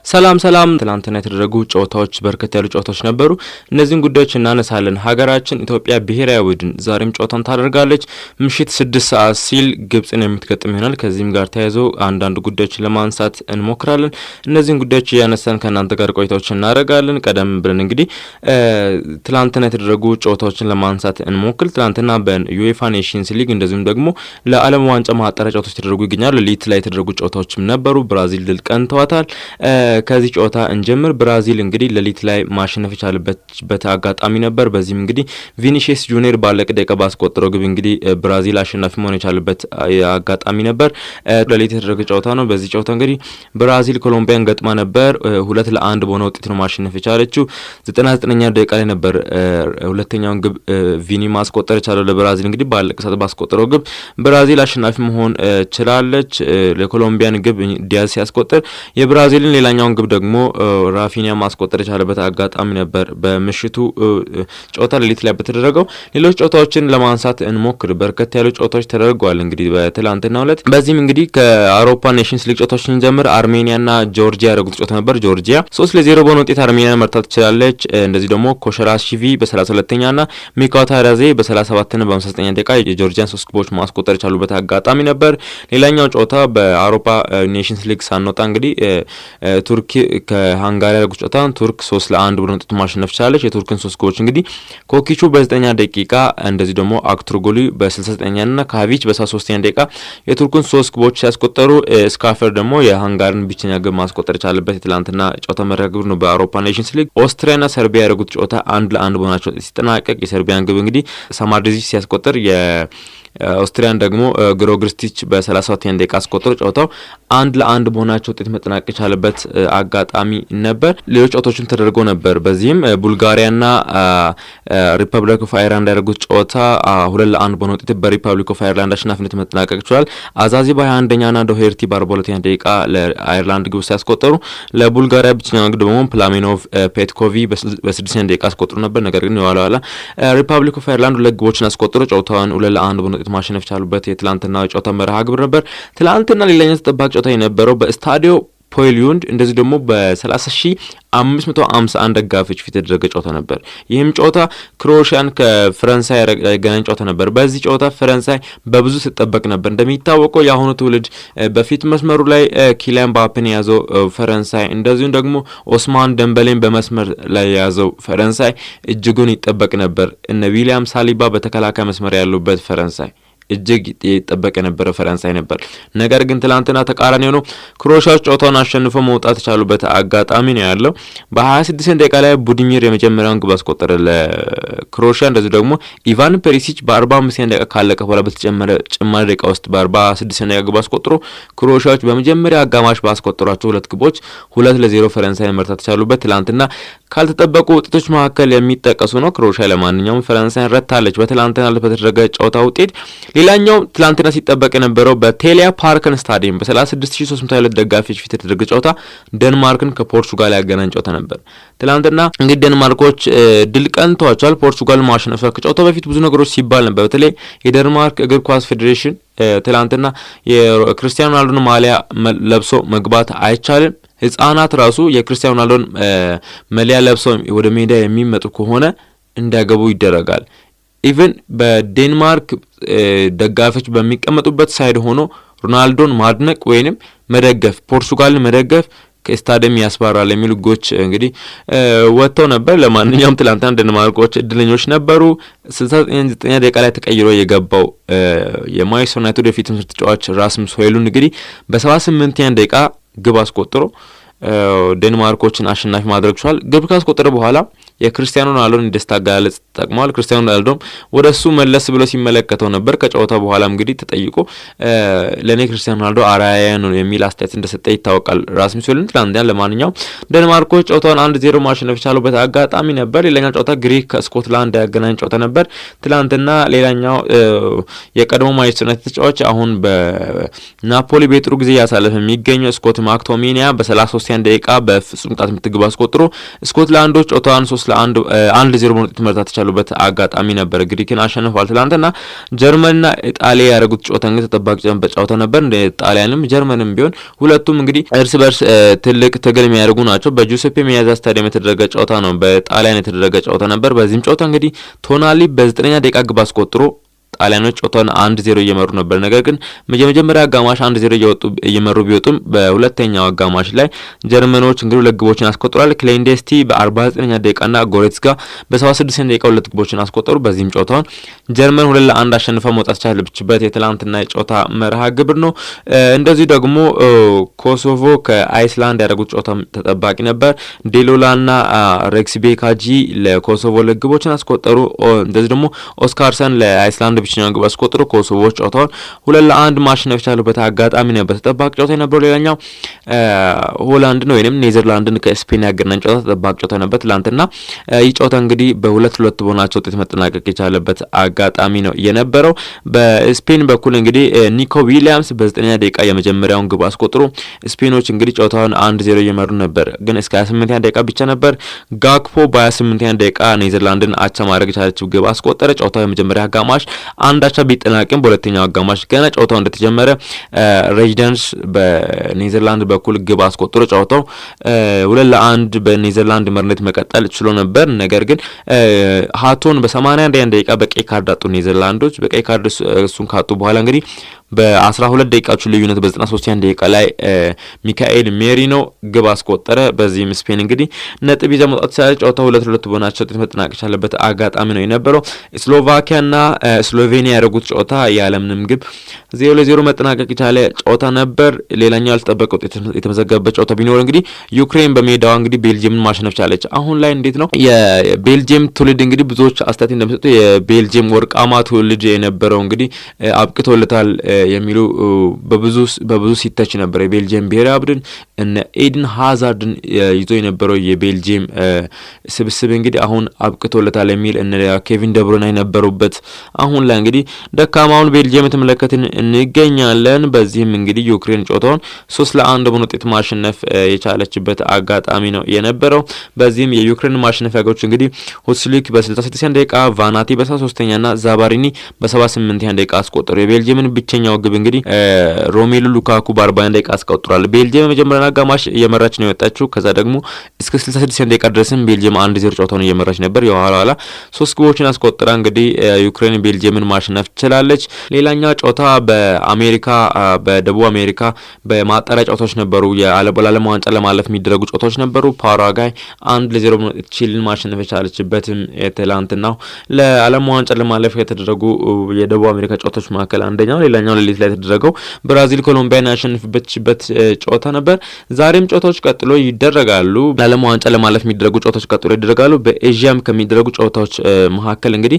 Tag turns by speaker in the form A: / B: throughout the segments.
A: ሰላም ትላንትና የተደረጉ ጨዋታዎች በርከት ያሉ ጨዋታዎች ነበሩ። እነዚህን ጉዳዮች እናነሳለን። ሀገራችን ኢትዮጵያ ብሔራዊ ቡድን ዛሬም ጨዋታን ታደርጋለች። ምሽት 6 ሰዓት ሲል ግብጽን የምትገጥም ይሆናል። ከዚህም ጋር ተያይዞ አንዳንድ ጉዳዮችን ለማንሳት እንሞክራለን። እነዚህን ጉዳዮች ያነሳን ከእናንተ ጋር ቆይታዎች እናደርጋለን። ቀደም ብለን እንግዲህ ትላንትና የተደረጉ ጨዋታዎችን ለማንሳት እንሞክር። ትላንትና በዩኤፋ ኔሽንስ ሊግ እንደዚሁም ደግሞ ለዓለም ዋንጫ ማጣሪያ ጨዋታዎች ተደረጉ ይገኛሉ። ሊት ላይ የተደረጉ ጨዋታዎችም ነበሩ። ብራዚል ድል ቀንተዋታል። ከዚህ ጨዋታ እንጀምር። ብራዚል እንግዲህ ለሊት ላይ ማሸነፍ የቻለበት አጋጣሚ ነበር። በዚህም እንግዲህ ቪኒሲየስ ጁኒየር ባለቀ ደቂቃ ባስቆጠረው ግብ እንግዲህ ብራዚል አሸናፊ መሆን የቻለበት አጋጣሚ ነበር። ለሊት የተደረገ ጨዋታ ነው። በዚህ ጨዋታ እንግዲህ ብራዚል ኮሎምቢያን ገጥማ ነበር። 2-1 በሆነ ውጤት ነው ማሸነፍ የቻለችው። 99ኛ ደቂቃ ላይ ነበር ሁለተኛውን ግብ ቪኒ ማስቆጠር የቻለው ለብራዚል እንግዲህ ባለቀ ሰዓት ባስቆጠረው ግብ ብራዚል አሸናፊ መሆን ችላለች። ለኮሎምቢያን ግብ ዲያዝ ሲያስቆጠር የብራዚልን ሌላኛው ግብ ደግሞ ራፊኒያ ማስቆጠር የቻለበት አጋጣሚ ነበር። በምሽቱ ጨዋታ ሌሊት ላይ በተደረገው ሌሎች ጨዋታዎችን ለማንሳት እንሞክር። በርከት ያሉ ጨዋታዎች ተደርገዋል እንግዲህ በትላንትናው ዕለት። በዚህም እንግዲህ ከአውሮፓ ኔሽንስ ሊግ ጨዋታዎችን እንጀምር። አርሜኒያና ጆርጂያ ያደረጉት ጨዋታ ነበር። ጆርጂያ 3-0 በሆነ ውጤት አርሜኒያን መርታት ትችላለች። እንደዚህ ደግሞ ኮሸራሽቪ በ32ኛና ሚካታራዜ በ37ና በ59ኛ ደቂቃ የጆርጂያን 3 ግቦች ማስቆጠር የቻሉበት አጋጣሚ ነበር። ሌላኛው ጨዋታ በአውሮፓ ኔሽንስ ሊግ ሳንወጣ እንግዲህ ቱርክ ከሃንጋሪ ያደረጉት ጨዋታ ቱርክ 3-1 በሆነ ውጤት ማሸነፍ ቻለች። የቱርክን 3 ጎሎች እንግዲህ ኮኪቹ በ9ኛ ደቂቃ እንደዚህ ደግሞ አክቱርጎሊ በ69ኛና ካቪች በ73ኛ ደቂቃ የቱርክን 3 ግቦች ሲያስቆጠሩ ስካፈር ደግሞ የሃንጋሪን ብቸኛ ግብ ማስቆጠር ቻለበት። የትላንትና ጨዋታ መርሃ ግብር ነው። በአውሮፓ ኔሽንስ ሊግ ኦስትሪያና ሰርቢያ ያደረጉት ጨዋታ 1-1 በሆናቸው ሲጠናቀቅ የሰርቢያን ግብ እንግዲህ ሳማርዲዚች ሲያስቆጠር ኦስትሪያን ደግሞ ግሮግርስቲች በ37ኛ ደቂቃ አስቆጠሩ። ጨዋታው 1-1 በሆናቸው ውጤት መጠናቀቅ የቻለበት አጋጣሚ ነበር። ሌሎች ጨዋታዎችም ተደርገው ነበር። በዚህም ቡልጋሪያና ሪፐብሊክ ኦፍ አይርላንድ ያደረጉት ጨዋታ 2-1 በሆነ ውጤት በሪፐብሊክ ኦፍ አይርላንድ አሸናፊነት መጠናቀቅ ችሏል። አዛዚ በ21ኛና ዶሄርቲ በ42ኛ ደቂቃ ለአይርላንድ ግብ ሲያስቆጠሩ ለቡልጋሪያ ብቸኛው ግብ ደግሞ ፕላሜኖቭ ፔትኮቪ በ6ኛ ደቂቃ አስቆጥሩ ነበር። ነገር ግን የኋላ ሪፐብሊክ ኦፍ አይርላንድ 2 ግቦችን አስቆጥሩ ጨዋታውን 2-1 በሆነ ማሸነፍ ቻሉበት። የትላንትና ጨዋታ መርሃ ግብር ነበር። ትላንትና ሌላኛው ተጠባቂ ጨዋታ የነበረው በስታዲዮ ፖይሊዩንድ እንደዚህ ደግሞ በ30,551 ደጋፊዎች ፊት የተደረገ ጨዋታ ነበር። ይህም ጨዋታ ክሮኤሽያን ከፈረንሳይ ያገናኝ ጨዋታ ነበር። በዚህ ጨዋታ ፈረንሳይ በብዙ ስትጠበቅ ነበር። እንደሚታወቀው የአሁኑ ትውልድ በፊት መስመሩ ላይ ኪሊያን ምባፔን የያዘው ፈረንሳይ እንደዚሁም ደግሞ ኦስማን ደምበሌን በመስመር ላይ የያዘው ፈረንሳይ እጅጉን ይጠበቅ ነበር። እነ ዊሊያም ሳሊባ በተከላካይ መስመር ያሉበት ፈረንሳይ እጅግ ይጠበቅ የነበረ ፈረንሳይ ነበር። ነገር ግን ትላንትና ተቃራኒ ሆኖ ክሮኤሽያዎች ጨዋታውን አሸንፈው መውጣት የቻሉበት አጋጣሚ ነው ያለው። በ26 ደቂቃ ላይ ቡዲሚር የመጀመሪያውን ግብ አስቆጠረ ለክሮኤሽያ። እንደዚህ ደግሞ ኢቫን ፔሪሲች በ45 ደቂቃ ካለቀ በኋላ በተጨመረ ጭማሪ ደቂቃ ውስጥ በ46 ደቂቃ ግብ አስቆጥሮ ክሮኤሽያዎች በመጀመሪያ አጋማሽ ባስቆጠሯቸው 2 ግቦች 2-0 ፈረንሳይ መርታት የቻሉበት ትላንትና ካልተጠበቁ ውጤቶች መካከል የሚጠቀሱ ነው። ክሮኤሽያ ለማንኛውም ፈረንሳይን ረታለች በትላንትና በተደረገ ጨዋታ ውጤት። ሌላኛው ትላንትና ሲጠበቅ የነበረው በቴሊያ ፓርክን ስታዲየም በ36322 ደጋፊዎች ፊት የተደረገ ጨዋታ ደንማርክን ከፖርቹጋል ያገናኝ ጨዋታ ነበር። ትላንትና እንግዲህ ደንማርኮች ድል ቀንተዋቸዋል። ፖርቹጋል ማሸነፍ ከጨዋታው በፊት ብዙ ነገሮች ሲባል ነበር። በተለይ የደንማርክ እግር ኳስ ፌዴሬሽን ትላንትና የክርስቲያኖ ሮናልዶን ማሊያ ለብሶ መግባት አይቻልም፣ ህጻናት ራሱ የክርስቲያኖ ሮናልዶን መለያ ለብሰው ወደ ሜዳ የሚመጡ ከሆነ እንዳይገቡ ይደረጋል። ኢቨን በዴንማርክ ደጋፊዎች በሚቀመጡበት ሳይድ ሆኖ ሮናልዶን ማድነቅ ወይንም መደገፍ ፖርቹጋልን መደገፍ ከስታዲየም ያስባራል የሚሉ ጎች እንግዲህ ወጥተው ነበር። ለማንኛውም ትላንትና ደንማርኮች እድለኞች ነበሩ። 69ኛ ደቂቃ ላይ ተቀይሮ የገባው የማንቸስተር ዩናይትድ የፊት መስመር ተጫዋች ራስሙስ ሆይሉንድ እንግዲህ በ78ኛ ደቂቃ ግብ አስቆጥሮ ዴንማርኮችን አሸናፊ ማድረግ ችሏል። ግብ ካስቆጠረ በኋላ የክርስቲያኖ ሮናልዶን ደስታ አገላለጽ ተጠቅሟል። ክርስቲያኖ ሮናልዶም ወደሱ መለስ ብሎ ሲመለከተው ነበር። ከጨዋታው በኋላ እንግዲህ ተጠይቆ ለኔ ክርስቲያኖ ሮናልዶ አራያ ነው የሚል አስተያየት እንደሰጠ ይታወቃል። ራስሙስ ሆይሉንድ ትላንትና ለማንኛውም ደንማርኮች ጨዋታውን 1-0 ማሸነፍ የቻሉበት አጋጣሚ ነበር። ሌላኛው ጨዋታ ግሪክ ከስኮትላንድ ያገናኝ ጨዋታ ነበር። ትላንትና ሌላኛው የቀድሞ ማንቸስተር ዩናይትድ ተጫዋች አሁን በናፖሊ በጥሩ ጊዜ ያሳለፈ የሚገኘው ስኮት ማክቶሚኒያ በ33ኛ ደቂቃ በፍጹም ቅጣት ምት ግብ አስቆጥሮ ስኮትላንዶች ጨዋታውን 3-1 1-0 በሆነ ውጤት መርታት የቻሉበት አጋጣሚ ነበር። ግሪክን አሸንፈዋል ትላንትና። ጀርመንና ኢጣሊያ ያደረጉት ጨዋታ እንግዲህ ተጠባቂ ጨዋታ ነበር። እንደ ጣሊያንም ጀርመንም ቢሆን ሁለቱም እንግዲህ እርስ በርስ ትልቅ ትግል የሚያደርጉ ናቸው። በጁሴፔ ሜአዛ ስታዲየም የተደረገ ጨዋታ ነው። በጣሊያን የተደረገ ጨዋታ ነበር። በዚህም ጨዋታ እንግዲህ ቶናሊ በ9ኛ ደቂቃ ግብ አስቆጥሮ ጣሊያኖች ጨዋታውን 1-0 እየመሩ ነበር። ነገር ግን የመጀመሪያ አጋማሽ 1-0 እየመሩ ቢወጡም በሁለተኛው አጋማሽ ላይ ጀርመኖች እንግዲህ ሁለት ግቦችን አስቆጥሯል። ክሌንዴስቲ በ49ኛ ደቂቃና ጎሬትስካ በ76ኛ ደቂቃ ሁለት ግቦችን አስቆጠሩ። በዚህም ጨዋታውን ጀርመን 2-1 አሸንፋ መውጣት ቻለችበት የትላንትና የጨዋታ መርሃ ግብር ነው። እንደዚህ ደግሞ ኮሶቮ ከአይስላንድ ያደረጉት ጨዋታ ተጠባቂ ነበር። ዴሎላና ሬክስ ቤካጂ ለኮሶቮ ሁለት ግቦችን አስቆጠሩ። እንደዚህ ደግሞ ኦስካርሰን ለአይስላንድ ብቸኛውን ግብ አስቆጥሮ ኮሶቮዎች ጨዋታውን 2-1 ማሸነፍ የቻሉበት አጋጣሚ ነበር። ተጠባቂ ጨዋታ የነበረው ሌላኛው ሆላንድ ነው ወይንም ኔዘርላንድን ከስፔን ያገናኝ ጨዋታ ተጠባቂ ጨዋታ ነበር ትላንትና። ይህ ጨዋታ እንግዲህ በ2-2 በሆናቸው ውጤት መጠናቀቅ የቻለበት አጋጣሚ ነው የነበረው። በስፔን በኩል እንግዲህ ኒኮ ዊሊያምስ በ9ኛ ደቂቃ የመጀመሪያውን ግብ አስቆጥሮ ስፔኖች እንግዲህ ጨዋታውን 1-0 እየመሩ ነበር፣ ግን እስከ 28ኛ ደቂቃ ብቻ ነበር። ጋክፖ በ28ኛ ደቂቃ ኔዘርላንድን አቻ ማድረግ የቻለችው ግብ አስቆጠረ። ጨዋታው የመጀመሪያ አጋማሽ አንዳቻ ቢጠናቀቅም በሁለተኛው አጋማሽ ገና ጨዋታው እንደተጀመረ ሬጂደንስ በኔዘርላንድ በኩል ግብ አስቆጥሮ ጨዋታው 2-1 በኔዘርላንድ መሪነት መቀጠል ችሎ ነበር። ነገር ግን ሃቶን በ81ኛ ደቂቃ በቀይ ካርድ አጡ ኔዘርላንዶች። በቀይ ካርድ እሱን ካጡ በኋላ እንግዲህ በ12 ደቂቃዎች ልዩነት በ93ኛ ደቂቃ ላይ ሚካኤል ሜሪኖ ግብ አስቆጠረ። በዚህም ስፔን እንግዲህ ነጥብ ይዛ መውጣት ቻለች። ጨዋታው 2-2 በሆናቸው ውጤት መጠናቀቅ የቻለበት አጋጣሚ ነው የነበረው። ስሎቫኪያና ስሎቬኒያ ያደረጉት ጨዋታ ያለምንም ግብ 0-0 መጠናቀቅ የቻለ ጨዋታ ነበር። ሌላኛው ያልተጠበቀ ውጤት የተመዘገበበት ጨዋታ ቢኖር እንግዲህ ዩክሬን በሜዳዋ እንግዲህ ቤልጅየምን ማሸነፍ ቻለች። አሁን ላይ እንዴት ነው የቤልጅየም ትውልድ እንግዲህ ብዙዎች አስተያየት እንደሚሰጡ የቤልጅየም ወርቃማ ትውልድ የነበረው እንግዲህ አብቅቶለታል የሚሉ በብዙ ሲተች ነበር። የቤልጅየም ብሔራዊ ቡድን እነ ኤድን ሃዛርድን ይዞ የነበረው የቤልጅየም ስብስብ እንግዲህ አሁን አብቅቶለታል የሚል እነ ኬቪን ደብሩይነ የነበሩበት አሁን ላይ እንግዲህ ደካማውን ቤልጅየም ተመለከትን እንገኛለን። በዚህም እንግዲህ ዩክሬን ጨዋታውን 3-1 በሆነ ውጤት ማሸነፍ የቻለችበት አጋጣሚ ነው የነበረው። በዚህም የዩክሬን ማሸነፊያ ግቦች እንግዲህ ሁስሊክ በ66ኛ ደቂቃ፣ ቫናቲ በ73ኛና ዛባሪኒ በ78ኛ ደቂቃ አስቆጠሩ። የቤልጅየምን ብቸኛው ግብ እንግዲህ ሮሜሉ ሉካኩ በ40ኛ ደቂቃ አስቆጥሯል። ቤልጅየም የመጀመሪያ አጋማሽ እየመራች ነው የወጣችው። ከዛ ደግሞ እስከ 66ኛ ደቂቃ ድረስም ቤልጅየም 1-0 ጨዋታውን እየመራች ነበር። የኋላ 3 ግቦችን አስቆጥራ እንግዲህ ዩክሬን ቤልጅየምን ማሸነፍ ችላለች። ሌላኛው ጨዋታ በአሜሪካ በደቡብ አሜሪካ በማጣሪያ ጨዋታዎች ነበሩ። የዓለም ዋንጫ ለማለፍ የሚደረጉ ጨዋታዎች ነበሩ። ፓራጓይ 1-0 ቺሊን ማሸነፍ የቻለችበትም ትላንትናው ለዓለም ዋንጫ ለማለፍ የተደረጉ የደቡብ አሜሪካ ጨዋታዎች መካከል አንደኛው። ሌላኛው ሌሊት ላይ የተደረገው ብራዚል ኮሎምቢያን ያሸነፈችበት ጨዋታ ነበር። ዛሬም ጨዋታዎች ቀጥሎ ይደረጋሉ። ለዓለም ዋንጫ ለማለፍ የሚደረጉ ጨዋታዎች ቀጥሎ ይደረጋሉ። በኤዥያም ከሚደረጉ ጨዋታዎች መካከል እንግዲህ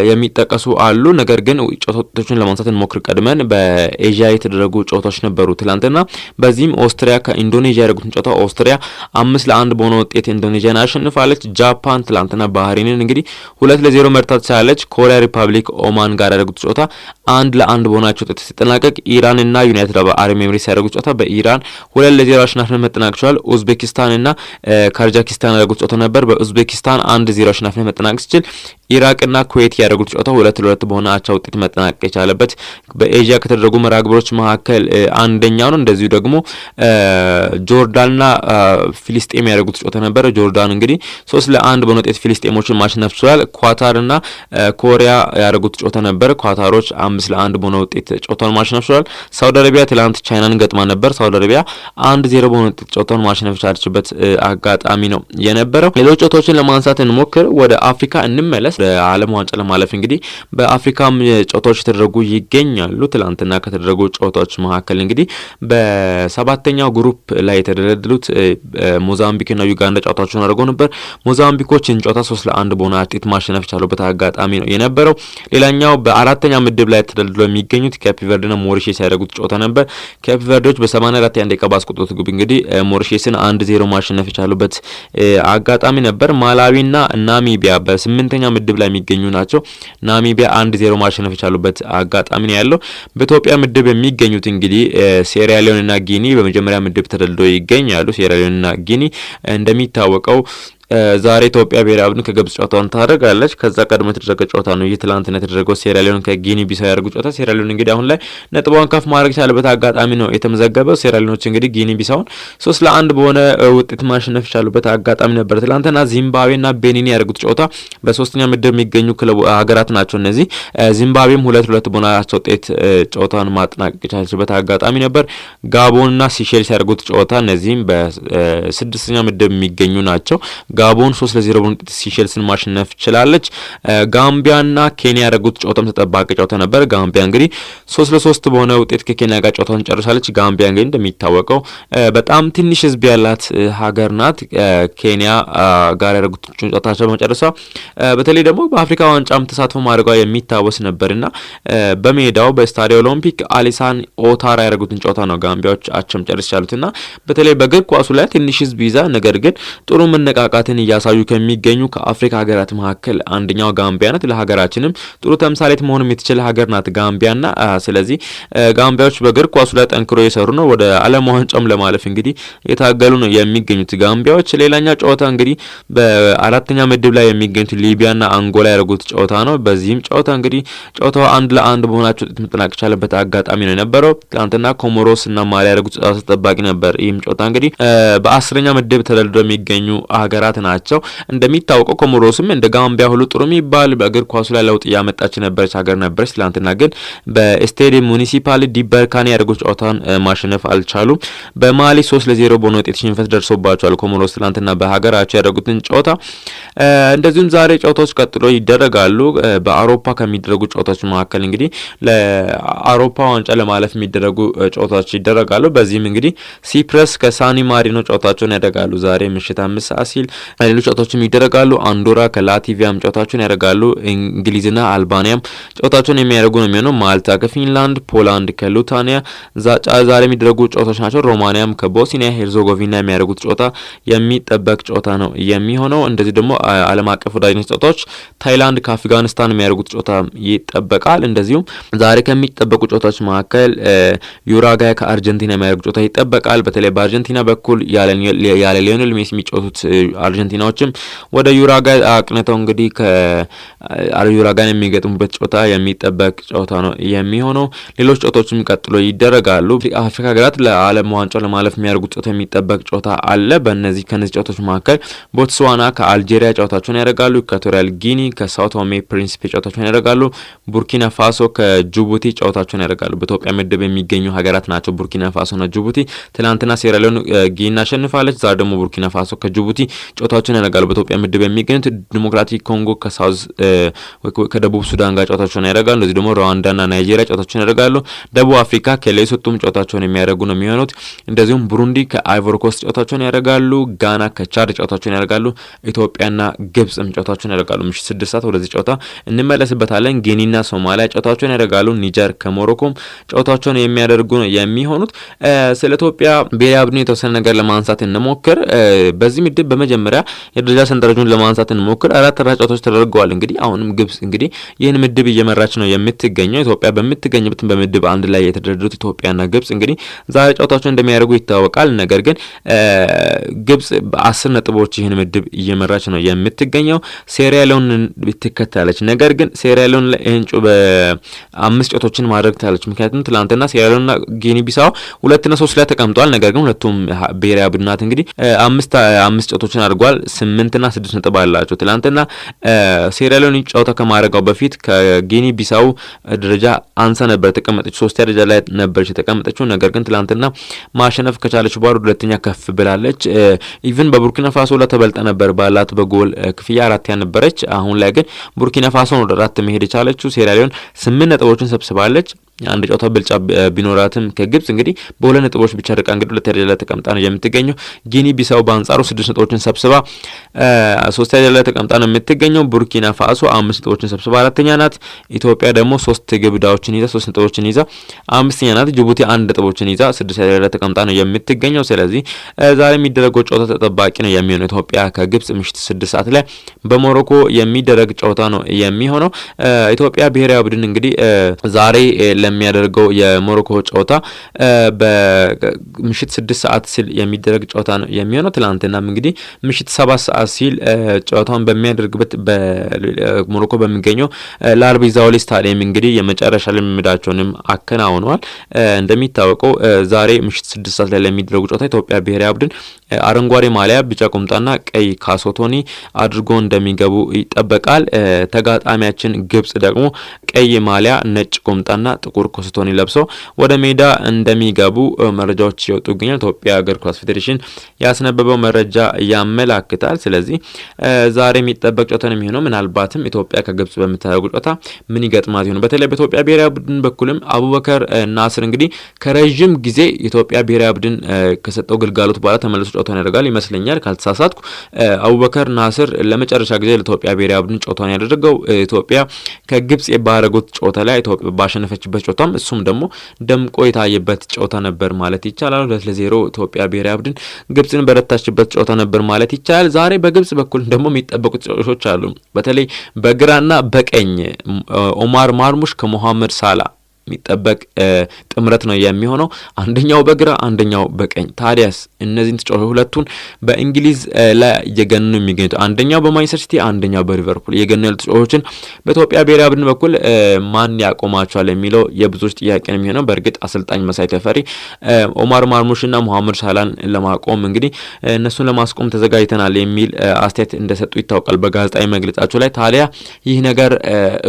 A: የሚጠቀሱ አሉ። ነገር ግን ጨዋታዎችን ለማንሳት እንሞክር። ቀድመን በኤዥያ የተደረጉ ጨዋታዎች ነበሩ ትላንትና። በዚህም ኦስትሪያ ከኢንዶኔዥያ ያደረጉትን ጨዋታ ኦስትሪያ 5-1 በሆነ ውጤት ኢንዶኔዥያን አሸንፋለች። ጃፓን ትላንትና ባህሬንን እንግዲህ 2-0 መርታት ቻለች። ኮሪያ ሪፐብሊክ ኦማን ጋር ያደረጉት ጨዋታ 1-1 በሆናቸው ውጤት ሲጠናቀቅ ኢራን እና ዩናይትድ አረብ ኤሚሬትስ ያደረጉት ጨዋታ በኢራን 2-0 አሸናፊነት መጠናቀቅ ችሏል። ኡዝቤኪስታን እና ካዛኪስታን ያደረጉት ጨዋታ ነበር። በኡዝቤኪስታን 1-0 አሸናፊነት መጠናቀቅ ሲችል ኢራቅና ኩዌት ያደረጉት ጨዋታ 2-2 በሆነ አቻ ውጤት መጠናቀቅ የቻለበት በኤዥያ ከተደረጉ መርሃ ግብሮች መካከል አንደኛው ነው። እንደዚሁ ደግሞ ጆርዳንና ፊሊስጤም ያደረጉት ጨዋታ ነበር። ጆርዳን እንግዲህ 3-1 በሆነ ውጤት ፊሊስጤሞችን ማሸነፍ ችሏል። ኳታርና ኮሪያ ያደረጉት ጨዋታ ነበር። ኳታሮች 5-1 በሆነ ውጤት ጨዋታውን ማሸነፍ ችሏል። ሳውዲ አረቢያ ትላንት ቻይናን ገጥማ ነበር። ሳውዲ አረቢያ 1-0 በሆነ ውጤት ጨዋታውን ማሸነፍ የቻለችበት አጋጣሚ ነው የነበረው። ሌሎች ጨዋታዎችን ለማንሳት እንሞክር። ወደ አፍሪካ እንመለስ። ለዓለም ዋንጫ ለማለፍ እንግዲህ በአፍሪካም ጨዋታዎች የተደረጉ ይገኛሉ። ትላንትና ከተደረጉ ጨዋታዎች መካከል እንግዲህ በሰባተኛው ግሩፕ ላይ የተደለደሉት ሞዛምቢክና ዩጋንዳ ጨዋታዎችን አድርገው ነበር። ሞዛምቢኮችን ጨዋታ 3-1 በሆነ ውጤት ማሸነፍ የቻሉበት አጋጣሚ ነው የነበረው። ሌላኛው በአራተኛ ምድብ ላይ ተደልድለው የሚገኙት ካፕ ቨርዴና ሞሪሼስ ያደረጉት ጨዋታ ነበር። ካፕ ቨርዴዎች በ84ኛ ደቂቃ ባስቆጠሩት ግብ እንግዲህ ሞሪሼስን 1-0 ማሸነፍ የቻሉበት አጋጣሚ ነበር። ማላዊና ናሚቢያ በ8ኛ ምድብ ላይ የሚገኙ ናቸው። ናሚቢያ 1-0 ማሸነፍ የቻሉበት አጋጣሚ ነው ያለው። በኢትዮጵያ ምድብ የሚገኙት እንግዲህ ሴራሊዮንና ጊኒ በመጀመሪያ ምድብ ተደልድለው ይገኛሉ። ሴራሊዮንና ጊኒ እንደሚታወቀው ዛሬ ኢትዮጵያ ብሔራዊ ቡድን ከግብጽ ጨዋታውን ታደርጋለች። ከዛ ቀድሞ የተደረገ ጨዋታ ነው ይህ ትላንትና የተደረገው ሴራሊዮን ከጊኒ ቢሳው ያደረጉት ጨዋታ። ሴራሊዮን እንግዲህ አሁን ላይ ነጥቧን ከፍ ማድረግ ቻለበት አጋጣሚ ነው የተመዘገበው። ሴራሊዮኖች እንግዲህ ጊኒ ቢሳውን 3-1 በሆነ ውጤት ማሸነፍ ቻሉበት አጋጣሚ ነበር። ትላንትና ዚምባብዌና ቤኒን ያደረጉት ጨዋታ በሶስተኛ ምድብ የሚገኙ ክለብ ሀገራት ናቸው እነዚህ። ዚምባብዌም 2-2 በሆናቸው ውጤት ጨዋታውን ማጠናቀቅ ቻለችበት አጋጣሚ ነበር። ጋቦንና ሲሼልስ ያደረጉት ጨዋታ እነዚህም በስድስተኛ ምድብ የሚገኙ ናቸው። ጋቦን 3-0 በሆነ ውጤት ሲሼልስን ማሸነፍ ችላለች። ጋምቢያና ኬንያ ያደረጉት ጨዋታም ተጠባቂ ጨዋታ ነበር። ጋምቢያ እንግዲህ 3-3 በሆነ ውጤት ከኬንያ ጋር ጨዋታውን ጨርሳለች። ጋምቢያ እንግዲህ እንደሚታወቀው በጣም ትንሽ ሕዝብ ያላት ሀገር ናት። ኬንያ ጋር ያደረጉት ጨዋታቸው በመጨረሻ በተለይ ደግሞ በአፍሪካ ዋንጫም ተሳትፎ ማድረጓ የሚታወስ ነበርና በሜዳው በስታዲዮ ኦሎምፒክ አሊሳን ኦታራ ያደረጉትን ጨዋታ ነው ጋምቢያዎች አቸም ጨርስ ያሉትና በተለይ በእግር ኳሱ ላይ ትንሽ ሕዝብ ይዛ ነገር ግን ጥሩ መነቃቃትን እያሳዩ ከሚገኙ ከአፍሪካ ሀገራት መካከል አንደኛው ጋምቢያ ናት። ለሀገራችንም ጥሩ ተምሳሌት መሆን የምትችል ሀገር ናት ጋምቢያና ስለዚህ ጋምቢያዎች በእግር ኳሱ ላይ ጠንክሮ የሰሩ ነው። ወደ ዓለም ዋንጫም ለማለፍ እንግዲህ የታገሉ ነው የሚገኙት ጋምቢያዎች። ሌላኛው ጨዋታ እንግዲህ በአራተኛ ምድብ ላይ የሚገኙት ሊቢያና አንጎላ ያደረጉት ጨዋታ ነው። በዚህም ጨዋታ እንግዲህ ጨዋታው 1-1 በሆናቸው ውጤት መጠናቀቅ የቻለበት አጋጣሚ ነው የነበረው። ትናንትና ኮሞሮስ እና ማሊ ያደረጉት ጨዋታ ተጠባቂ ነበር። ይህም ጨዋታ እንግዲህ በአስረኛ ምድብ ተደልድለው የሚገኙ ሀገራት ናቸው። እንደሚታወቀው ኮሞሮስም እንደ ጋምቢያ ሁሉ ጥሩ የሚባል በእግር ኳሱ ላይ ለውጥ እያመጣች ነበረች ሀገር ነበረች። ትላንትና ግን በስቴዲየም ሙኒሲፓል ዲበርካኒ ያደረጉት ጨዋታን ማሸነፍ አልቻሉም። በማሊ 3-0 በሆነ ውጤት ሽንፈት ደርሶባቸዋል ኮሞሮስ ትላንትና በሀገራቸው ያደረጉትን ጨዋታ። እንደዚሁም ዛሬ ጨዋታዎች ቀጥሎ ይደረጋሉ። በአውሮፓ ከሚደረጉ ጨዋታዎች መካከል እንግዲህ ለአውሮፓ ዋንጫ ለማለፍ የሚደረጉ ጨዋታዎች ይደረጋሉ። በዚህም እንግዲህ ሲፕረስ ከሳኒ ማሪኖ ጨዋታቸውን ያደርጋሉ ዛሬ ምሽት 5 ሰዓት ሲል። ሌሎች ጨዋታዎችም ይደረጋሉ። አንዶራ ከላቲቪያም ጨዋታቸውን ያደርጋሉ። እንግሊዝና አልባኒያም ጨዋታቸውን የሚያደርጉ ነው የሚሆነው። ማልታ ከፊንላንድ፣ ፖላንድ ከሉታኒያ ዛሬ የሚደረጉ ጨዋታዎች ናቸው። ሮማኒያም ከቦስኒያ ሄርዞጎቪና የሚያደርጉት ጨዋታ የሚጠበቅ ጨዋታ ነው የሚሆነው። እንደዚህ ደግሞ ዓለም አቀፍ ወዳጅነት ጨዋታዎች ታይላንድ ከአፍጋኒስታን የሚያደርጉት ጨዋታ ይጠበቃል። እንደዚሁም ዛሬ ከሚጠበቁ ጨዋታዎች መካከል ዩራጋይ ከአርጀንቲና የሚያደርጉት ጨዋታ ይጠበቃል። በተለይ በአርጀንቲና በኩል ያለ ሊዮኔል ሜሲ የሚጫወቱት አርጀንቲናዎችም ወደ ዩራጋይ አቅንተው እንግዲህ ከዩራጋይን የሚገጥሙበት ጨዋታ የሚጠበቅ ጨዋታ ነው የሚሆነው። ሌሎች ጨዋታዎችም ቀጥሎ ይደረጋሉ። አፍሪካ ሀገራት ለዓለም ዋንጫው ለማለፍ የሚያደርጉት ጨዋታ የሚጠበቅ ጨዋታ አለ። ከነዚህ ጨዋታዎች መካከል ቦትስዋና ከአልጄሪያ ጨዋታቸውን ያደርጋሉ። ኢኳቶሪያል ጊኒ ከሳኦ ቶሜ ፕሪንሲፔ ጨዋታቸውን ያደርጋሉ። ቡርኪና ፋሶ ከጅቡቲ ጨዋታቸውን ያደርጋሉ። በኢትዮጵያ ምድብ የሚገኙ ሀገራት ናቸው ቡርኪና ፋሶና ጅቡቲ። ትናንትና ሴራሊዮን ጊኒ አሸንፋለች። ዛሬ ደግሞ ቡርኪና ፋሶ ከጅቡቲ ጨዋታቸውን ያደርጋሉ። በኢትዮጵያ ምድብ የሚገኙት ዲሞክራቲክ ኮንጎ ከደቡብ ሱዳን ጋር ጨዋታቸውን ያደርጋሉ። እንደዚህ ደግሞ ሩዋንዳና ናይጄሪያ ጨዋታቸውን ያደርጋሉ። ደቡብ አፍሪካ ከሌሶቶም ጨዋታቸውን የሚያደርጉ ነው የሚሆኑት። እንደዚሁም ቡሩንዲ ከአይቮሪ ኮስት ጨዋታቸውን ያደርጋሉ። ጋና ከቻድ ጨዋታቸውን ያደርጋሉ። ኢትዮጵያና ግብጽም ጨዋታቸውን ያደርጋሉ። ምሽት 6 ሰዓት ወደዚህ ጨዋታ እንመለስበታለን። ጊኒና ሶማሊያ ጨዋታቸውን ያደርጋሉ። ኒጀር ከሞሮኮም ጨዋታቸውን የሚያደርጉ ነው የሚሆኑት። ስለ ኢትዮጵያ ብሔራዊ ቡድን የተወሰነ ነገር ለማንሳት እንሞክር። በዚህ ምድብ በመጀመሪያ የደረጃ ሰንጠረዡን ለማንሳት እንሞክር። 4 ጨዋታዎች ተደርገዋል። እንግዲህ አሁንም ግብጽ እንግዲህ ይህን ምድብ እየመራች ነው የምትገኘው። ኢትዮጵያ በምትገኝበት በምድብ 1 ላይ የተደረዱት ኢትዮጵያና ግብጽ እንግዲህ ዛሬ ጨዋታቸውን እንደሚያደርጉ ይታወቃል። ነገር ግን ግብጽ በ10 ነጥቦች ይህን ምድብ እየመራች ነው የምትገኘው። ሴራሊዮንን ትከተላለች። ነገር ግን ሴራሊዮን ላይ በ5 ጨዋታዎችን ማድረግ ታለች። ምክንያቱም ትላንትና ሴራሊዮንና ጊኒ ቢሳው 2 እና 3 ላይ ተቀምጧል። ነገር ግን ሁለቱም ብሔራዊ ቡድናት እንግዲህ 5 ጨዋታዎችን አድርጓል። 8 እና 6 ነጥብ አላቸው። ትላንትና ሴራሊዮን ጨዋታ ከማድረጋው በፊት ከጊኒ ቢሳው ደረጃ አንሳ ነበር ተቀመጠችው። 3ኛ ደረጃ ላይ ነበረች የተቀመጠችው። ነገር ግን ትላንትና ማሸነፍ ከቻለች በኋላ ሁለተኛ ከፍ ብላለች። ኢቭን በቡርኪና ፋሶ ላይ ተበልጣ ነበር ባላት በጎል ክፍያ 4ኛ ነበረች። አሁን ላይ ግን ቡርኪና ፋሶ ነው ወደ 4 መሄድ የቻለችው። ሴራሊዮን 8 ነጥቦችን ሰብስባለች። አንድ ጨዋታ ብልጫ ቢኖራትም ከግብጽ እንግዲህ በ2 ነጥቦች ብቻ ርቃ እንግዲህ ሁለተኛ ደረጃ ላይ ተቀምጣ ነው የምትገኘው። ጊኒ ቢሳው በአንጻሩ 6 ነጥቦችን ሰብስባ 3ኛ ደረጃ ላይ ተቀምጣ ነው የምትገኘው። ቡርኪና ፋሶ 5 ነጥቦችን ሰብስባ 4ኛ ናት። ኢትዮጵያ ደግሞ 3 ግብዳዎችን ይዛ 3 ነጥቦችን ይዛ 5ኛ ናት። ጅቡቲ 1 ነጥቦችን ይዛ 6ኛ ደረጃ ላይ ተቀምጣ ነው የምትገኘው። ስለዚህ ዛሬ የሚደረገው ጨዋታ ተጠባቂ ነው የሚሆነው። ኢትዮጵያ ከግብጽ ምሽት 6 ሰዓት ላይ በሞሮኮ የሚደረግ ጨዋታ ነው የሚሆነው። ኢትዮጵያ ብሔራዊ ቡድን እንግዲህ ዛሬ ለሚያደርገው የሞሮኮ ጨዋታ በምሽት 6 ሰዓት ሲል የሚደረግ ጨዋታ ነው የሚሆነው። ትላንትናም እንግዲህ ምሽት 7 ሰዓት ሲል ጨዋታውን በሚያደርግበት በሞሮኮ በሚገኘው ላርቢ ዛውሊ ስታዲየም እንግዲህ የመጨረሻ ልምምዳቸውንም አከናውነዋል። እንደሚታወቀው ዛሬ ምሽት 6 ሰዓት ላይ ለሚደረጉ ጨዋታ ኢትዮጵያ ብሔራዊ ቡድን አረንጓዴ ማሊያ፣ ቢጫ ቁምጣና ቀይ ካሶቶኒ አድርጎ እንደሚገቡ ይጠበቃል። ተጋጣሚያችን ግብጽ ደግሞ ቀይ ማሊያ፣ ነጭ ቁምጣና ጥቁር ካሶቶኒ ለብሰው ወደ ሜዳ እንደሚገቡ መረጃዎች ይወጡ ይገኛል። ኢትዮጵያ እግር ኳስ ፌዴሬሽን ያስነበበው መረጃ ያመላክታል። ስለዚህ ዛሬ የሚጠበቅ ጨዋታ ነው የሚሆነው። ምናልባትም ኢትዮጵያ ከግብጽ በምታደርገው ጨዋታ ምን ይገጥማት ይሆን? በተለይ በኢትዮጵያ ብሔራዊ ቡድን በኩልም አቡበከር ናስር እንግዲህ ከረጅም ጊዜ ኢትዮጵያ ብሔራዊ ቡድን ከሰጠው ግልጋሎት በኋላ ተመልሶ ጨዋታውን ያደርጋል ይመስለኛል ካልተሳሳትኩ። አቡበከር ናስር ለመጨረሻ ጊዜ ለኢትዮጵያ ብሔራዊ ቡድን ጨዋታውን ያደረገው ኢትዮጵያ ከግብጽ ባደረጉት ጨዋታ ላይ ኢትዮጵያ ባሸነፈችበት ጨዋታም እሱም ደግሞ ደምቆ የታየበት ጨዋታ ነበር ማለት ይቻላል። 2-0 ኢትዮጵያ ብሔራዊ ቡድን ግብጽን በረታችበት ጨዋታ ነበር ማለት ይቻላል። ዛሬ በግብጽ በኩል ደግሞ የሚጠበቁት ጨዋታዎች አሉ። በተለይ በግራና በቀኝ ኦማር ማርሙሽ ከሞሐመድ ሳላ የሚጠበቅ ጥምረት ነው የሚሆነው። አንደኛው በግራ አንደኛው በቀኝ። ታዲያስ እነዚህን ተጫዋቾች ሁለቱን በእንግሊዝ ላይ እየገነኑ የሚገኙት አንደኛው በማንቸስተር ሲቲ አንደኛው በሊቨርፑል እየገነኑ ያሉ ተጫዋቾችን በኢትዮጵያ ብሔራዊ ቡድን በኩል ማን ያቆማቸዋል የሚለው የብዙዎች ጥያቄ ነው የሚሆነው። በእርግጥ አሰልጣኝ መሳይ ተፈሪ ኦማር ማርሙሽና መሐመድ ሳላን ለማቆም እንግዲህ እነሱን ለማስቆም ተዘጋጅተናል የሚል አስተያየት እንደሰጡ ይታወቃል በጋዜጣዊ መግለጫቸው ላይ። ታዲያ ይህ ነገር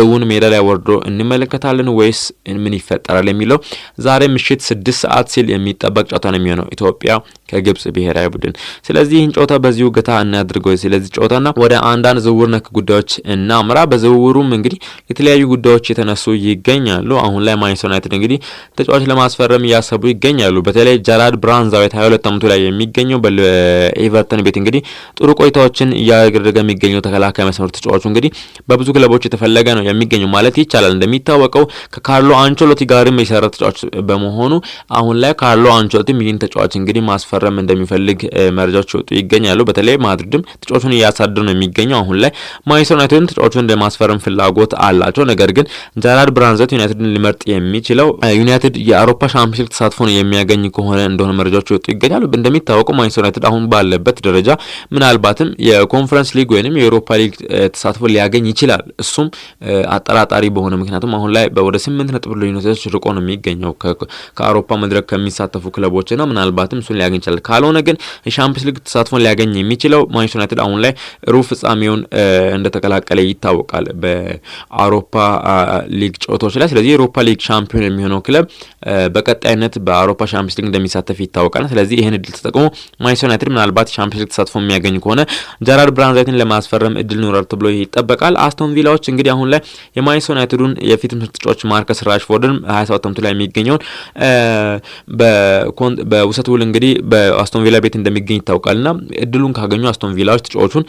A: እውን ሜዳ ላይ ወርዶ እንመለከታለን ወይስ ምን ይፈጠራል የሚለው ዛሬ ምሽት 6 ሰዓት ሲል የሚጠበቅ ጨዋታ ነው የሚሆነው ኢትዮጵያ ከግብጽ ብሔራዊ ቡድን። ስለዚህ ይህን ጨዋታ በዚሁ ገታ እናድርገው። ስለዚህ ጨዋታና ወደ አንዳንድ ዝውውር ነክ ጉዳዮች እናምራ። በዝውውሩም እንግዲህ የተለያዩ ጉዳዮች የተነሱ ይገኛሉ። አሁን ላይ ማንቸስተር ዩናይትድ እንግዲህ ተጫዋች ለማስፈረም እያሰቡ ይገኛሉ። በተለይ ጀራርድ ብራንዛዊት 22 ዓመቱ ላይ የሚገኘው በኤቨርተን ቤት እንግዲህ ጥሩ ቆይታዎችን እያደረገ የሚገኘው ተከላካይ መስመር ተጫዋቹ እንግዲህ በብዙ ክለቦች የተፈለገ ነው የሚገኘው ማለት ይቻላል። እንደሚታወቀው ከካርሎ አንቸሎቲ ጋርም የሰራ ተጫዋች በመሆኑ አሁን ላይ ካርሎ አንቸሎቲ ይህን ተጫዋች እንግዲህ ማስፈረም እንደሚፈልግ መረጃዎች ወጡ ይገኛሉ። በተለይ ማድሪድም ተጫዋቹን እያሳደሩ ነው የሚገኘው። አሁን ላይ ማንቸስተር ዩናይትድን ተጫዋቹን እንደማስፈረም ፍላጎት አላቸው። ነገር ግን ጀራርድ ብራንዛዊት ዩናይትድን ሊመርጥ የሚችለው ዩናይትድ የአውሮፓ ሻምፒዮንስ ሊግ ተሳትፎን የሚያገኝ ከሆነ እንደሆነ መረጃዎች ወጡ ይገኛሉ። እንደሚታወቀው ማንቸስተር ዩናይትድ አሁን ባለበት ደረጃ ምናልባትም የኮንፈረንስ ሊግ ወይንም የአውሮፓ ሊግ ተሳትፎ ሊያገኝ ይችላል። እሱም አጠራጣሪ በሆነ ምክንያቱም አሁን ላይ ወደ 8 ነጥብ ልዩነቶች ርቆ ነው የሚገኘው ከአውሮፓ መድረክ ከሚሳተፉ ክለቦችና ምናልባትም እሱን ሊያገኝ ይችላል። ካልሆነ ግን የሻምፒዮንስ ሊግ ተሳትፎን ሊያገኝ የሚችለው ማንቸስተር ዩናይትድ አሁን ላይ ሩብ ፍጻሜውን እንደተቀላቀለ ይታወቃል በአውሮፓ ሊግ ጨዋታዎች ላይ። ስለዚህ የአውሮፓ ሊግ ሻምፒዮን የሚሆነው ክለብ በቀጣይነት በአውሮፓ ሻምፒዮንስ ሊግ እንደሚሳተፍ ይታወቃል። ስለዚህ ይህን እድል ተጠቅሞ ማንቸስተር ዩናይትድ ምናልባት ሻምፒዮንስ ሊግ ተሳትፎ የሚያገኝ ከሆነ ጀራርድ ብራንዛዊትን ለማስፈረም እድል ይኖራል ተብሎ ይጠበቃል። አስቶን ቪላዎች እንግዲህ አሁን ላይ የማንቸስተር ዩናይትዱን የፊት መስመር ተጫዋች ማርከስ ራሽፎርድን 27 ዓመቱ ላይ የሚገኘውን በውሰት ውል እንግዲህ በአስቶን ቪላ ቤት እንደሚገኝ ይታወቃልና እድሉን ካገኙ አስቶን ቪላዎች ተጫዋቹን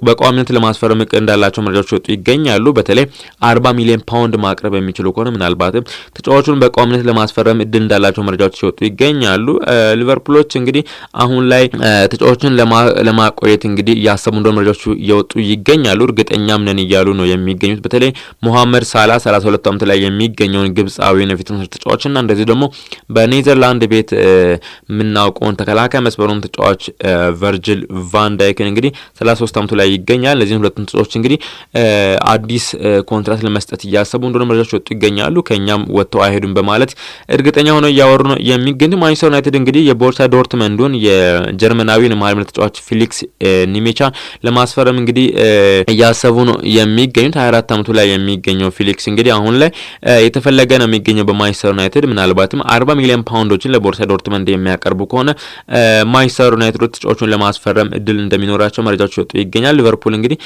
A: በቋሚነት ለማስፈረም እቅድ እንዳላቸው መረጃዎች ወጡ ይገኛሉ። በተለይ 40 ሚሊዮን ፓውንድ ማቅረብ የሚችሉ ከሆነ ምናልባትም ተጫዋቹን በቋሚነት ለማስፈረም እድል እንዳላቸው መረጃዎች ወጡ ይገኛሉ። ሊቨርፑሎች እንግዲህ አሁን ላይ ተጫዋቹን ለማቆየት እንግዲህ እያሰቡ እንደሆነ መረጃዎች እየወጡ ይገኛሉ። እርግጠኛም ነን እያሉ ነው የሚገኙት። በተለይ ሞሐመድ ሳላ 32 ዓመት ላይ የሚገኘውን ግብጻዊውን የፊት መስመር ተጫዋችና እንደዚህ ደግሞ በኔዘርላንድ ቤት የምናውቀውን ተከላካይ መስመሩን ተጫዋች ቨርጅል ቫን ዳይክን እንግዲህ 33 ዓመቱ ላይ ይገኛል። ለዚህ ሁለቱም ተጫዋቾች እንግዲህ አዲስ ኮንትራት ለመስጠት እያሰቡ እንደሆነ መረጃዎች ወጡ ይገኛሉ። ከኛም ወጥተው አይሄዱም በማለት እርግጠኛ ሆነው እያወሩ ነው የሚገኙት። ማንቸስተር ዩናይትድ እንግዲህ የቦሩሲያ ዶርትመንዱን የጀርመናዊውን መሃል ሜዳ ተጫዋች ፊሊክስ ኒሜቻን ለማስፈረም እንግዲህ እያሰቡ ነው የሚገኙት። 24 ዓመቱ ላይ የሚገኘው ፊሊክስ እንግዲህ አሁን ላይ የተፈለገ ነው የሚገኘው በማንቸስተር ዩናይትድ። ምናልባትም 40 ሚሊዮን ፓውንዶችን ለቦሩሲያ ዶርትመንድ የሚያቀርቡ ከሆነ ማንቸስተር ዩናይትድ ተጫዋቹን ለማስፈረም እድል እንደሚኖራቸው መረጃዎች ወጡ ይገኛል። ሊቨርፑል እንግዲህ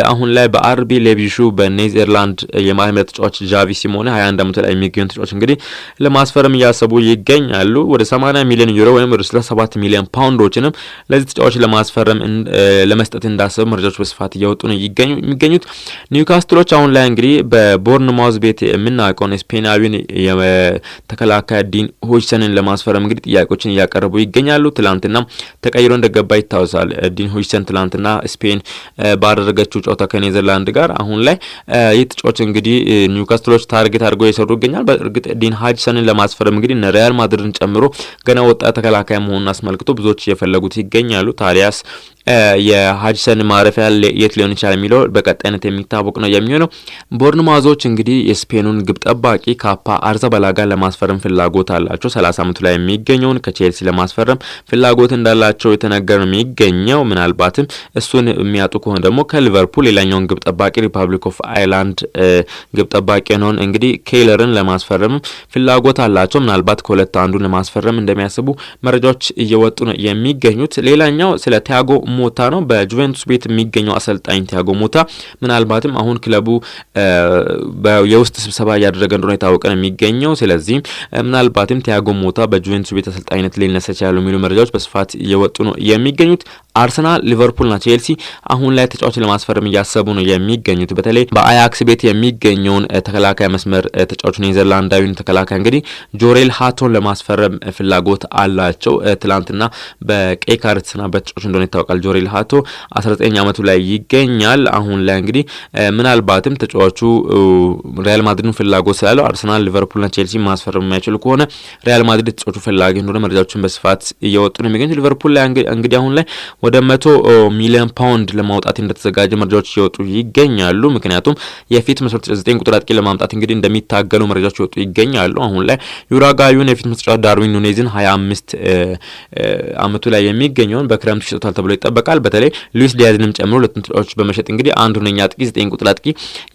A: አሁን ላይ በአርቢ ሌቪሹ በኔዘርላንድ የመሃል ሜዳ ተጫዋች ጃቪ ሲሞኔ 21 ዓመቱ ላይ የሚገኙ ተጫዋች እንግዲህ ለማስፈረም እያሰቡ ይገኛሉ። ወደ 80 ሚሊዮን ዩሮ ወይም ወደ 37 ሚሊዮን ፓውንዶችንም ለዚህ ተጫዋች ለማስፈረም ለመስጠት እንዳሰቡ መረጃዎች በስፋት እያወጡ ነው የሚገኙት። ኒውካስትሎች አሁን ላይ እንግዲህ በቦርንማውዝ ቤት የምናውቀውን ስፔናዊን ተከላካይ ዲን ሆጅሰንን ለማስፈረም እንግዲህ ጥያቄዎችን እያቀረቡ ይገኛሉ። ትላንትና ተቀይሮ እንደገባ ይታወሳል። ዲን ሁይሰን ትላንትና ስፔን ባደረገችው ጨዋታ ከኔዘርላንድ ጋር አሁን ላይ የተጫዋች እንግዲህ ኒውካስትሎች ታርጌት አድርገው የሰሩ ይገኛል። በእርግጥ ዲን ሃጅሰንን ለማስፈረም እንግዲህ ሪያል ማድሪድን ጨምሮ ገና ወጣት ተከላካይ መሆኑን አስመልክቶ ብዙዎች እየፈለጉት ይገኛሉ። ታዲያስ የሃጅሰን ማረፊያ የት ሊሆን ይችላል የሚለው በቀጣይነት የሚታወቅ ነው የሚሆነው። ቦርንማውዞች እንግዲህ የስፔኑን ግብ ጠባቂ ካፓ አርዛባላጋ ለማስፈረም ፍላጎት አላቸው። 30 ዓመቱ ላይ የሚገኘውን ከቼልሲ ለማስፈረም ፍላጎት እንዳላቸው የተነገረ ነው የሚገኘው። ምናልባትም እሱን የሚያጡ ከሆነ ደግሞ ከሊቨርፑል ሌላኛውን ግብ ጠባቂ ሪፐብሊክ ኦፍ አይርላንድ ግብ ጠባቂ ነውን እንግዲህ ኬለርን ለማስፈረም ፍላጎት አላቸው። ምናልባት ከሁለት አንዱን ለማስፈረም እንደሚያስቡ መረጃዎች እየወጡ ነው የሚገኙት። ሌላኛው ስለ ቲያጎ ሞታ ነው። በጁቬንቱስ ቤት የሚገኘው አሰልጣኝ ቲያጎ ሞታ ምናልባትም አሁን ክለቡ የውስጥ ስብሰባ እያደረገ እንደሆነ የታወቀ ነው የሚገኘው። ስለዚህ ምናልባትም ቲያጎ ሞታ በጁቬንቱስ ቤት አሰልጣኝነት ሊነሳ ይችላል የሚሉ መረጃዎች በስፋት እየወጡ ነው የሚገኙት። አርሰናል፣ ሊቨርፑልና ቼልሲ አሁን ላይ ተጫዋች ለማስፈረም እያሰቡ ነው የሚገኙት። በተለይ በአያክስ ቤት የሚገኘውን ተከላካይ መስመር ተጫዋቹ ኔዘርላንዳዊን ተከላካይ እንግዲህ ጆሬል ሃቶን ለማስፈረም ፍላጎት አላቸው። ትላንትና በቀይ ካርድ የተሰናበተ ተጫዋች እንደሆነ ይታወቃል። ጆሬል ሃቶ 19 ዓመቱ ላይ ይገኛል። አሁን ላይ እንግዲህ ምናልባትም ተጫዋቹ ሪያል ማድሪድን ፍላጎት ስላለው አርሰናል፣ ሊቨርፑልና ቼልሲ ማስፈረም የማይችሉ ከሆነ ሪያል ማድሪድ ተጫዋቹ ፈላጊ እንደሆነ መረጃዎችን በስፋት እየወጡ ነው የሚገኙት። ሊቨርፑል ላይ እንግዲህ አሁን ላይ ወደ 100 ሚሊዮን ፓውንድ ለማውጣት እንደተዘጋጀ መረጃዎች እየወጡ ይገኛሉ። ምክንያቱም የፊት መስመር 9 ቁጥር አጥቂ ለማምጣት እንግዲህ እንደሚታገሉ መረጃዎች እየወጡ ይገኛሉ። አሁን ላይ ዩራጋዩን የፊት መስመር ዳርዊን ኑኔዝን 25 ዓመቱ ላይ የሚገኘውን በክረምቱ ይሸጡታል ተብሎ ይጠበቃል። በተለይ ሉዊስ ዲያዝንም ጨምሮ ሁለቱን ተጫዋቾች በመሸጥ እንግዲህ አንድ ሁነኛ አጥቂ 9 ቁጥር አጥቂ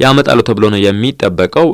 A: ያመጣሉ ተብሎ ነው የሚጠበቀው።